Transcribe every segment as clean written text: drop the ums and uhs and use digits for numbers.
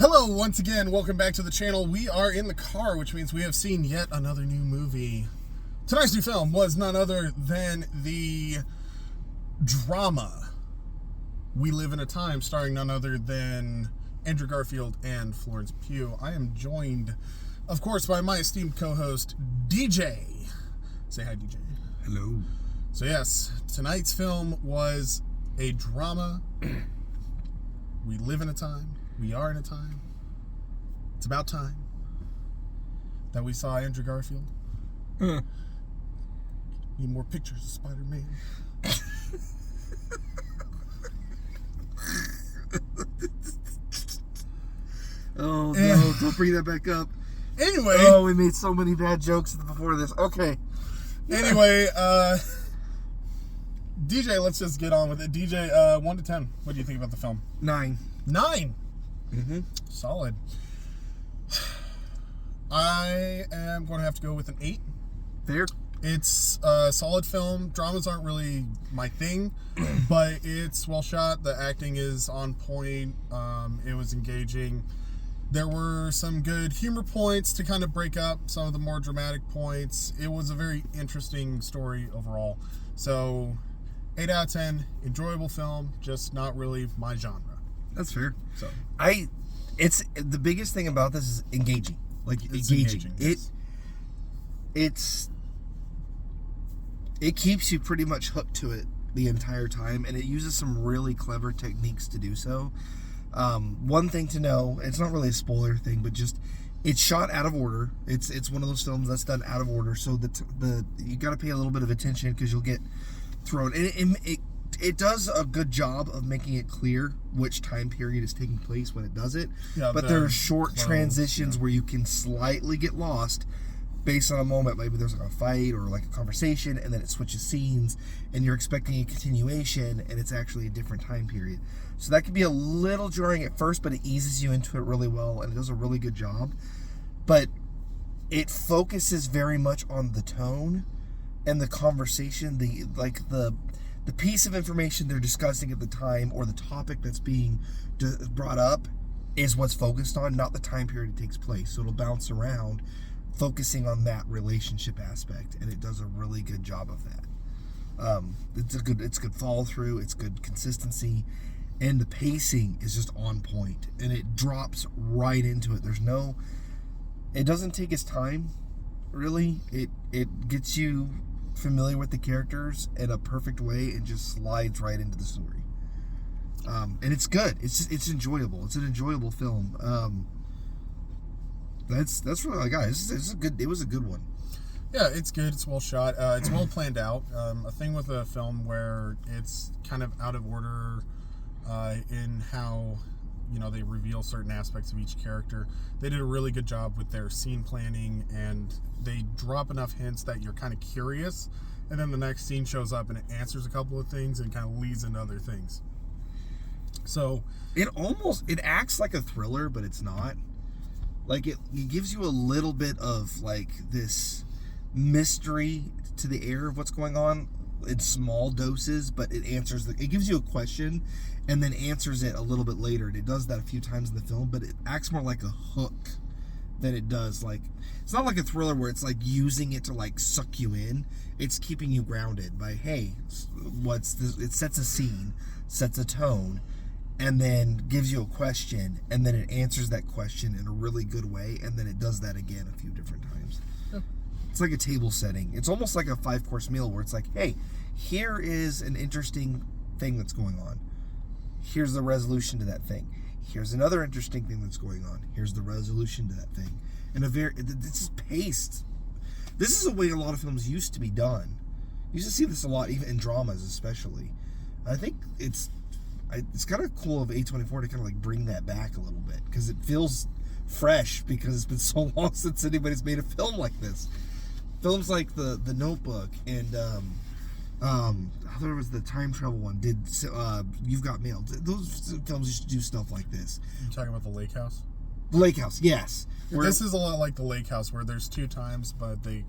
Hello, once again, welcome back to the channel. We are in the car, which means we have seen yet another new movie. Tonight's new film was none other than the drama We Live in a Time, starring none other than Andrew Garfield and Florence Pugh. I am joined, of course, by my esteemed co-host, DJ. Say hi, DJ. Hello. So yes, tonight's film was a drama. We live in a time. We are in a time. It's about time that we saw Andrew Garfield. Need more pictures of Spider-Man. Oh no, don't bring that back up. Anyway. Oh, we made so many bad jokes before this. Okay. Anyway, DJ, let's just get on with it. DJ, 1 to 10. What do you think about the film? 9. 9. Mm-hmm. Solid. I am going to have to go with an 8. Fair. It's a solid film. Dramas aren't really my thing, but it's well shot. The acting is on point. It was engaging. There were some good humor points to kind of break up some of the more dramatic points. It was a very interesting story overall. So, 8 out of 10. Enjoyable film, just not really my genre. That's fair. So it's the biggest thing about this is engaging. Like it's engaging. Yes. It keeps you pretty much hooked to it the entire time, and it uses some really clever techniques to do so. One thing to know, it's not really a spoiler thing, but just it's shot out of order. It's one of those films that's done out of order, so the you got to pay a little bit of attention because you'll get thrown. And it does a good job of making it clear which time period is taking place when it does it. Yeah, but there are short transitions where you can slightly get lost based on a moment. Maybe there's like a fight or like a conversation, and then it switches scenes, and you're expecting a continuation, and it's actually a different time period. So that can be a little jarring at first, but it eases you into it really well, and it does a really good job. But it focuses very much on the tone and the conversation, the piece of information they're discussing at the time, or the topic that's being brought up is what's focused on, not the time period it takes place. So it'll bounce around, focusing on that relationship aspect, and it does a really good job of that. It's good follow through, it's good consistency, and the pacing is just on point, and it drops right into it. It doesn't take its time, really. It gets you familiar with the characters in a perfect way and just slides right into the story. And it's good. It's enjoyable. It's an enjoyable film. That's really all I got. It was a good one. Yeah, it's good. It's well shot. It's well planned out. A thing with a film where it's kind of out of order in how they reveal certain aspects of each character. They did a really good job with their scene planning, and they drop enough hints that you're kind of curious, and then the next scene shows up and it answers a couple of things and kind of leads into other things. So it acts like a thriller, but it's not. Like it gives you a little bit of like this mystery to the air of what's going on in small doses, but it gives you a question and then answers it a little bit later. And it does that a few times in the film, but it acts more like a hook than it does like, it's not like a thriller where it's like using it to like suck you in. It's keeping you grounded by, hey, what's this? It sets a scene, sets a tone, and then gives you a question, and then it answers that question in a really good way, and then it does that again a few different times. Yeah. It's like a table setting. It's almost like a 5-course meal where it's like, hey, here is an interesting thing that's going on. Here's the resolution to that thing. Here's another interesting thing that's going on. Here's the resolution to that thing. And this is paced. This is the way a lot of films used to be done. You used to see this a lot, even in dramas especially. I think it's kind of cool of A24 to kind of like bring that back a little bit, because it feels fresh, because it's been so long since anybody's made a film like this. Films like the Notebook and there was the time travel one. You've Got Mail. Those films used to do stuff like this. You talking about The Lake House? The Lake House, yes. This is a lot like The Lake House, where there's 2 times, but the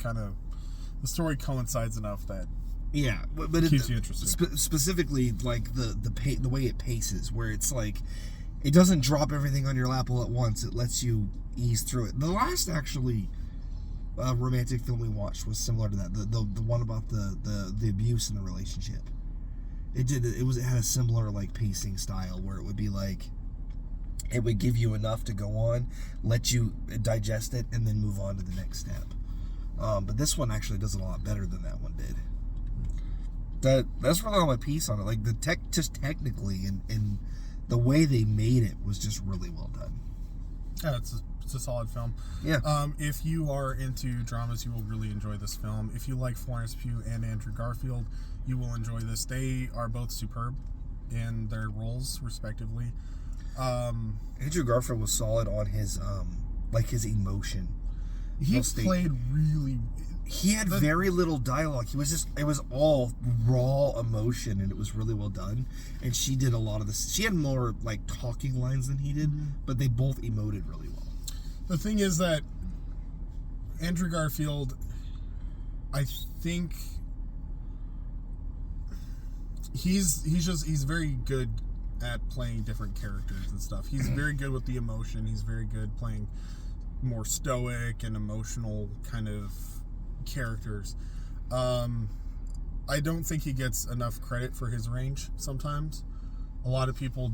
story coincides enough that Yeah, but it keeps you interested. Specifically, like the way it paces, where it's like it doesn't drop everything on your lap all at once. It lets you ease through it. The last actually romantic film we watched was similar to that. The one about the abuse in the relationship. It had a similar like pacing style where it would be like it would give you enough to go on, let you digest it, and then move on to the next step. But this one actually does it a lot better than that one did. That's really all my piece on it. Like just technically and the way they made it was just really well done. Yeah, it's a solid film. Yeah. If you are into dramas, you will really enjoy this film. If you like Florence Pugh and Andrew Garfield, you will enjoy this. They are both superb in their roles, respectively. Andrew Garfield was solid on his his emotion. He played really. He had very little dialogue. It was all raw emotion, and it was really well done. And she did a lot of this. She had more like talking lines than he did, but they both emoted really well. The thing is that Andrew Garfield, I think he's very good at playing different characters and stuff. He's very good with the emotion. He's very good playing more stoic and emotional kind of characters. I don't think he gets enough credit for his range sometimes. A lot of people,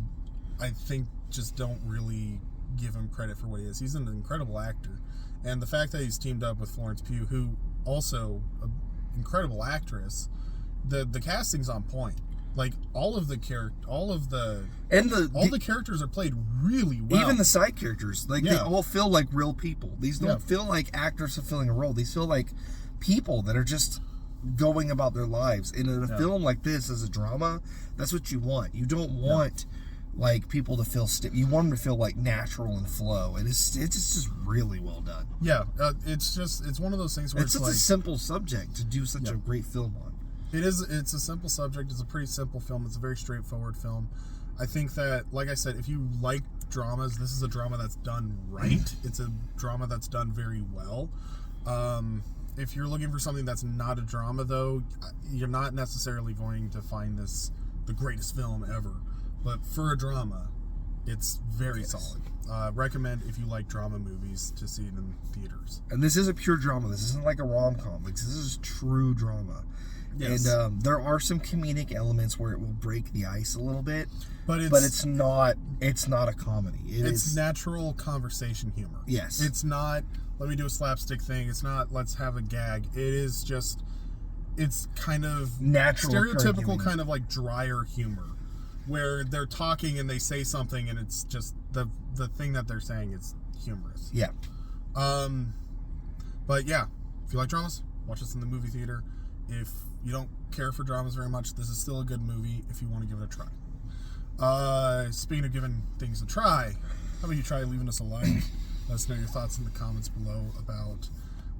I think, just don't really give him credit for what he is. He's an incredible actor. And the fact that he's teamed up with Florence Pugh, who also an incredible actress, the casting's on point. Like all the characters are played really well. Even the side characters, they all feel like real people. These don't feel like actors fulfilling a role. These feel like people that are just going about their lives. And in a film like this, as a drama, that's what you want. You don't want like people to feel stiff. You want them to feel like natural and flow. And it's just really well done. Yeah, it's one of those things where it's such a simple subject to do such a great film on. It's a simple subject. It's a pretty simple film. It's a very straightforward film. I think that, like I said, if you like dramas, this is a drama that's done right. It's a drama that's done very well. If you're looking for something that's not a drama, though, you're not necessarily going to find this the greatest film ever. But for a drama, it's very solid. Recommend if you like drama movies to see it in theaters. And this is a pure drama. This isn't like a rom-com. Like, this is true drama. Yes. And there are some comedic elements where it will break the ice a little bit, but it's not a comedy. It's natural conversation humor. Yes. It's not, let me do a slapstick thing. It's not, let's have a gag. It is just, it's kind of natural, stereotypical kind of like drier humor where they're talking and they say something and it's just the thing that they're saying is humorous. Yeah. But yeah, if you like dramas, watch this in the movie theater. If you don't care for dramas very much, this is still a good movie if you want to give it a try. Speaking of giving things a try, how about you try leaving us a like? Let us know your thoughts in the comments below about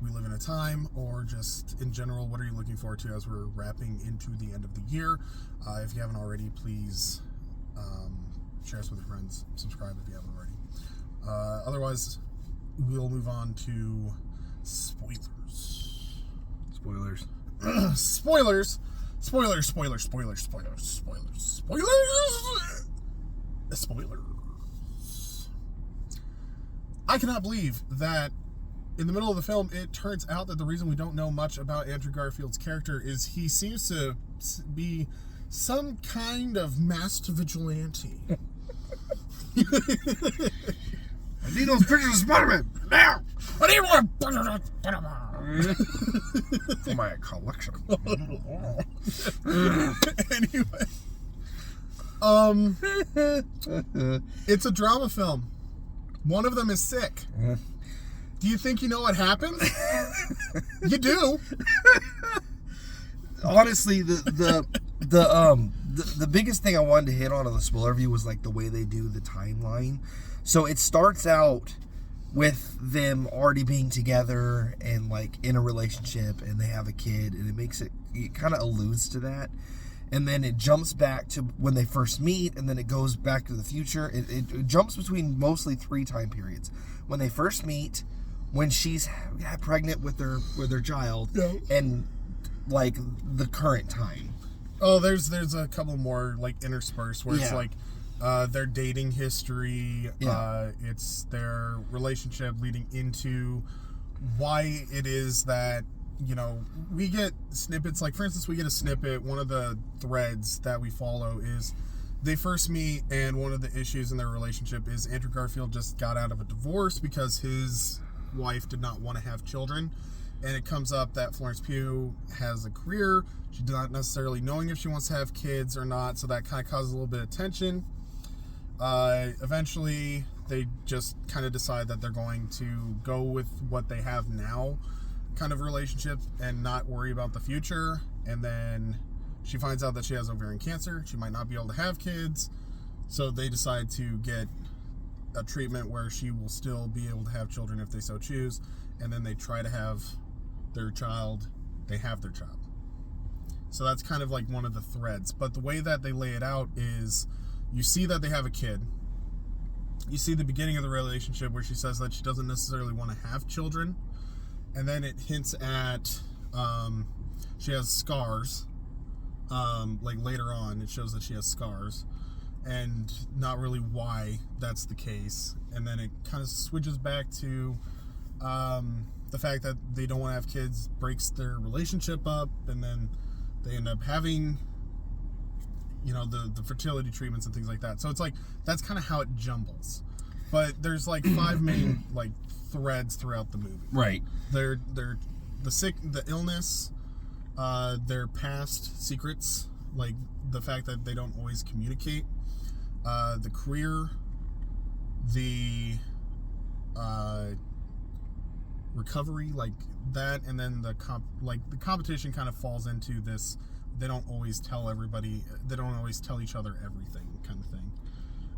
We Live in a Time, or just in general, what are you looking forward to as we're wrapping into the end of the year? If you haven't already, please share us with your friends. Subscribe if you haven't already. Otherwise, we'll move on to spoilers. Spoilers. I cannot believe that in the middle of the film, it turns out that the reason we don't know much about Andrew Garfield's character is he seems to be some kind of masked vigilante. I need those pictures of Spider-Man now. I need more pictures of Spider-Man for my collection. Anyway, it's a drama film. One of them is sick. Do you think you know what happens? You do. Honestly, the biggest thing I wanted to hit on in the spoiler review was like the way they do the timeline. So it starts out with them already being together and like in a relationship, and they have a kid, and it kind of alludes to that. And then it jumps back to when they first meet, and then it goes back to the future. It jumps between mostly 3 time periods. When they first meet, when she's pregnant with their child, and like the current time. Oh, there's a couple more like interspersed where it's like their dating history. Yeah. It's their relationship leading into why it is that, we get snippets. Like, for instance, we get a snippet. One of the threads that we follow is they first meet, and one of the issues in their relationship is Andrew Garfield just got out of a divorce because his wife did not want to have children. And it comes up that Florence Pugh has a career. She's not necessarily knowing if she wants to have kids or not, so that kind of causes a little bit of tension. Eventually, they just kind of decide that they're going to go with what they have now kind of relationship and not worry about the future. And then she finds out that she has ovarian cancer. She might not be able to have kids. So they decide to get a treatment where she will still be able to have children if they so choose. And then they try to have their child. They have their child. So that's kind of like one of the threads. But the way that they lay it out is you see that they have a kid. You see the beginning of the relationship where she says that she doesn't necessarily want to have children. And then it hints at she has scars. Like later on, it shows that she has scars. And not really why that's the case. And then it kind of switches back to the fact that they don't want to have kids breaks their relationship up. And then they end up having the fertility treatments and things like that. So it's like that's kind of how it jumbles. But there's like 5 main like threads throughout the movie. Right. They're the illness, their past secrets, like the fact that they don't always communicate, the career, the recovery, like that, and then the competition kind of falls into this. They don't always tell everybody. They don't always tell each other everything, kind of thing.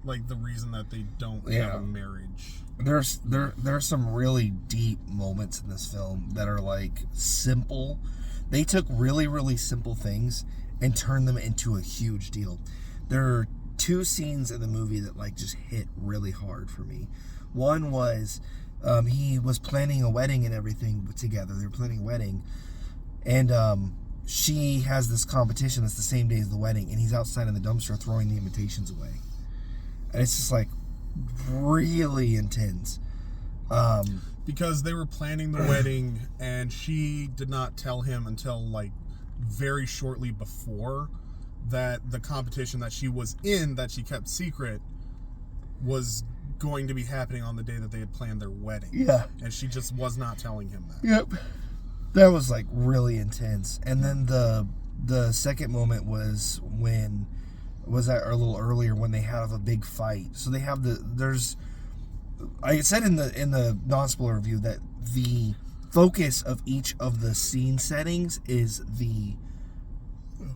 Like the reason that they don't have a marriage. There are some really deep moments in this film that are like simple. They took really, really simple things and turned them into a huge deal. There are 2 scenes in the movie that like just hit really hard for me. One was he was planning a wedding and everything together. They were planning a wedding, and she has this competition that's the same day as the wedding, and he's outside in the dumpster throwing the invitations away. And it's just like really intense. Because they were planning the wedding, and she did not tell him until like very shortly before that the competition that she was in, that she kept secret, was going to be happening on the day that they had planned their wedding. Yeah. And she just was not telling him that. Yep. That was like really intense. And then the second moment was when that a little earlier when they have a big fight. So they have I said in the non-spoiler review that the focus of each of the scene settings is the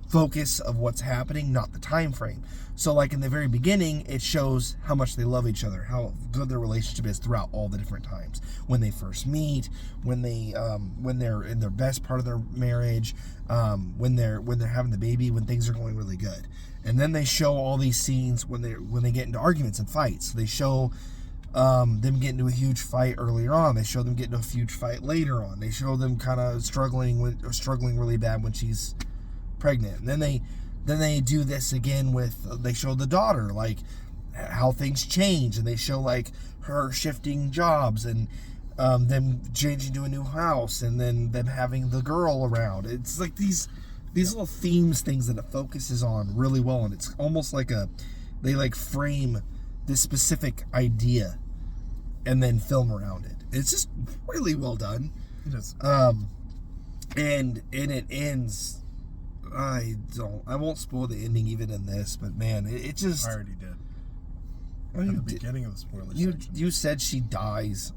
focus of what's happening, not the time frame. So like in the very beginning, it shows how much they love each other, how good their relationship is throughout all the different times. When they first meet, when they're in their best part of their marriage, when they're having the baby, when things are going really good. And then they show all these scenes when they get into arguments and fights. They show them get into a huge fight earlier on. They show them get into a huge fight later on. They show them kind of struggling really bad when she's pregnant. And then they do this again they show the daughter, like how things change, and they show like her shifting jobs and them changing to a new house, and then them having the girl around. It's like these little themes, things that it focuses on really well, and it's almost like they like frame this specific idea and then film around it. It's just really well done. It is. And it ends. I won't spoil the ending even in this, but man, it just. I already did. At the beginning of the spoiler section. You said she dies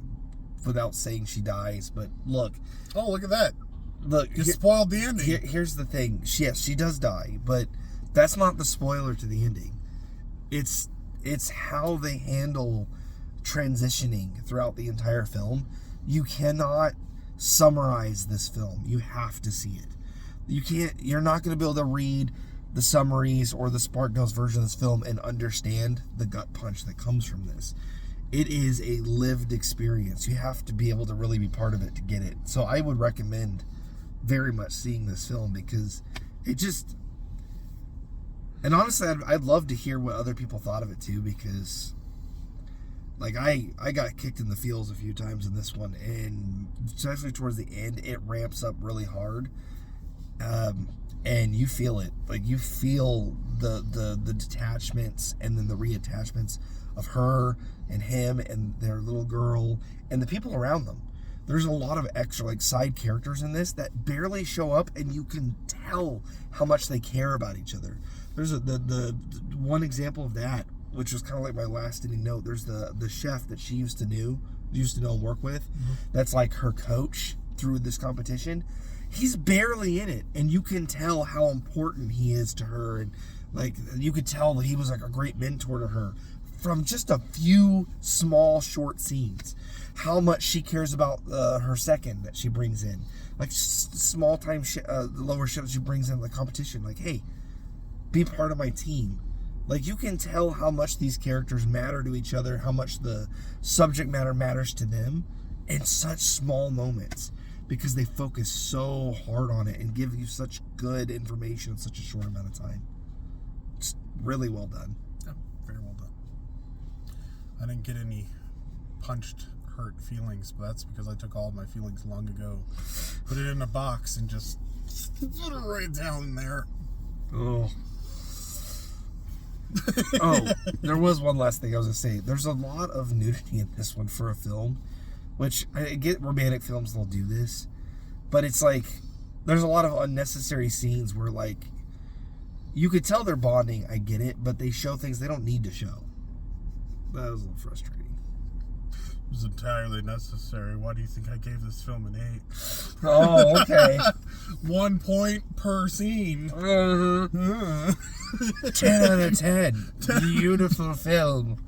without saying she dies, but look. Oh, look at that. Look, you spoiled the ending. Here's the thing. Yes, she does die, but that's not the spoiler to the ending. It's how they handle transitioning throughout the entire film. You cannot summarize this film. You have to see it. You're not going to be able to read the summaries or the Spark Notes version of this film and understand the gut punch that comes from this. It is a lived experience. You have to be able to really be part of it to get it. So I would recommend very much seeing this film, because it just, And honestly, I'd love to hear what other people thought of it too, because like I got kicked in the feels a few times in this one, and especially towards the end, it ramps up really hard, and you feel it. Like you feel the detachments and then the reattachments of her and him and their little girl and the people around them. There's a lot of extra like side characters in this that barely show up, and you can tell how much they care about each other. There's the one example of that, which was kind of like my last standing note. There's the chef that she used to know and work with. Mm-hmm. That's like her coach through this competition. He's barely in it, and you can tell how important he is to her, and like you could tell that he was like a great mentor to her from just a few small short scenes. How much she cares about her second that she brings in, like small time lower ship that she brings in the competition. Like, hey, be part of my team. Like you can tell how much these characters matter to each other, how much the subject matter matters to them in such small moments, because they focus so hard on it and give you such good information in such a short amount of time. It's really well done. Yeah, very well done. I didn't get any punched, hurt feelings, but that's because I took all of my feelings long ago, put it in a box, and just put it right down there. Oh. Oh, there was one last thing I was going to say. There's a lot of nudity in this one for a film, which I get romantic films, they'll do this, but it's like there's a lot of unnecessary scenes where like you could tell they're bonding, I get it, but they show things they don't need to show. That was a little frustrating. It was entirely necessary. Why do you think I gave this film an 8? Oh, okay. 1 point per scene. 10 out of 10. Beautiful film.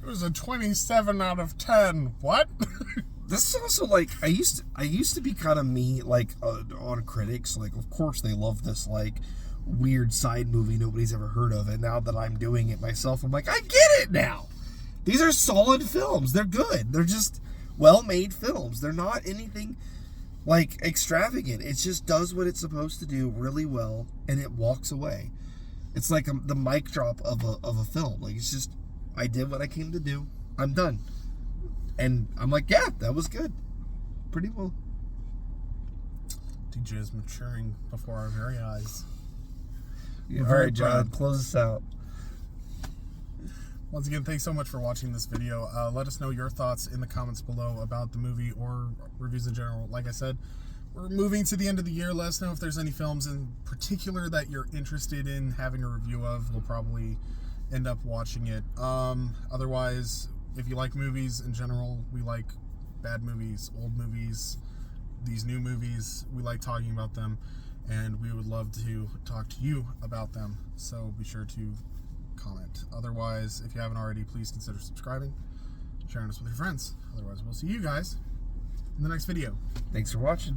It was a 27 out of 10. What? This is also like I used to be kind of me like on critics, like of course they love this like weird side movie nobody's ever heard of, and now that I'm doing it myself, I'm like, I get it now. These are solid films. They're good. They're just well-made films. They're not anything like extravagant. It just does what it's supposed to do really well, and it walks away. It's like the mic drop of a film. Like it's just, I did what I came to do. I'm done. And I'm like, yeah, that was good. Pretty well. DJ is maturing before our very eyes. Yeah, all right, John, close us out. Once again, thanks so much for watching this video. Let us know your thoughts in the comments below about the movie or reviews in general. Like I said, we're moving to the end of the year. Let us know if there's any films in particular that you're interested in having a review of. We'll probably end up watching it. Otherwise, if you like movies in general, we like bad movies, old movies, these new movies. We like talking about them, and we would love to talk to you about them. So be sure to comment. Otherwise, if you haven't already, please consider subscribing, sharing us with your friends. Otherwise, we'll see you guys in the next video. Thanks for watching.